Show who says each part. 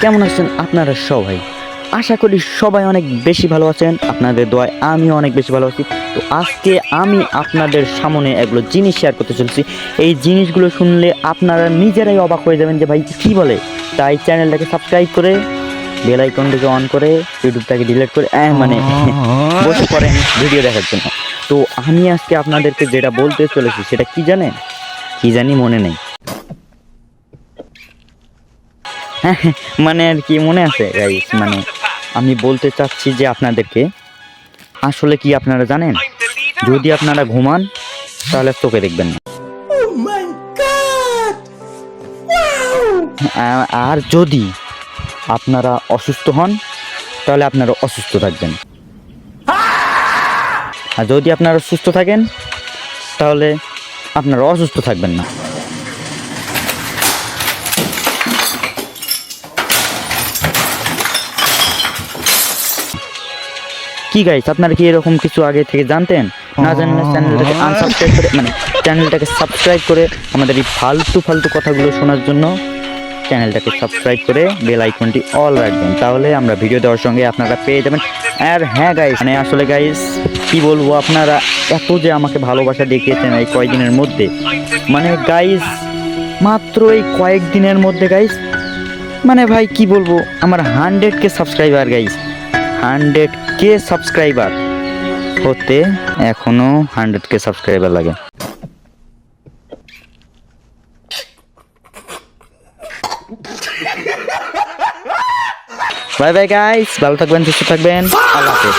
Speaker 1: কেমন আছেন আপনারা সবাই? আশা করি সবাই অনেক বেশি ভালো আছেন। আপনাদের দোয়ায় আমিও অনেক বেশি ভালো আছি। তো আজকে আমি আপনাদের সামনে এগুলো জিনিস শেয়ার করতে চলছি। এই জিনিসগুলো শুনলে আপনারা নিজেরাই অবাক হয়ে যাবেন যে ভাই কী বলে। তাই চ্যানেলটাকে সাবস্ক্রাইব করে বেল আইকনটাকে অন করে ইউটিউবটাকে ডিলিট করে মানে বসে পড়েন ভিডিও দেখার জন্য। তো আমি আজকে আপনাদেরকে যেটা বলতে চলেছি সেটা কি জানেন? কি জানি মনে নেই। হ্যাঁ, মানে আর কি মনে আছে গাইস, মানে আমি বলতে চাচ্ছি যে আপনাদেরকে আসলে কি আপনারা জানেন, যদি আপনারা ঘুমান তাহলে চোখে দেখবেন না, আর যদি আপনারা অসুস্থ হন তাহলে আপনারা অসুস্থ থাকবেন, আর যদি আপনারা সুস্থ থাকেন তাহলে আপনারা অসুস্থ থাকবেন না। কি গাইস, আপনারা কি এরকম কিছু আগে থেকে জানতেন? না জানলে চ্যানেলটাকে আনসাবস্ক্রাইব করে মানে চ্যানেলটাকে সাবস্ক্রাইব করে আমাদের এই ফালতু কথাগুলো শোনার জন্য চ্যানেলটাকে সাবস্ক্রাইব করে বেল আইকনটি অল রাখবেন, তাহলে আমরা ভিডিও দেওয়ার সঙ্গে আপনারা পেয়ে যাবেন। আর হ্যাঁ গাইস, মানে আসলে গাইস কি বলবো, আপনারা এত যে আমাকে ভালোবাসা দেখিয়েছেন এই কয়েকদিনের মধ্যে, মানে গাইস মাত্র এই কয়েকদিনের মধ্যে গাইস, মানে ভাই কি বলবো, আমার 100K subscriber guys, 100K subscriber হতে এখনো 100K সাবস্ক্রাইবার লাগে। বাই বাই গাইস, ভালো থাকবেন, সুস্থ থাকবেন, আল্লাহ হাফেজ।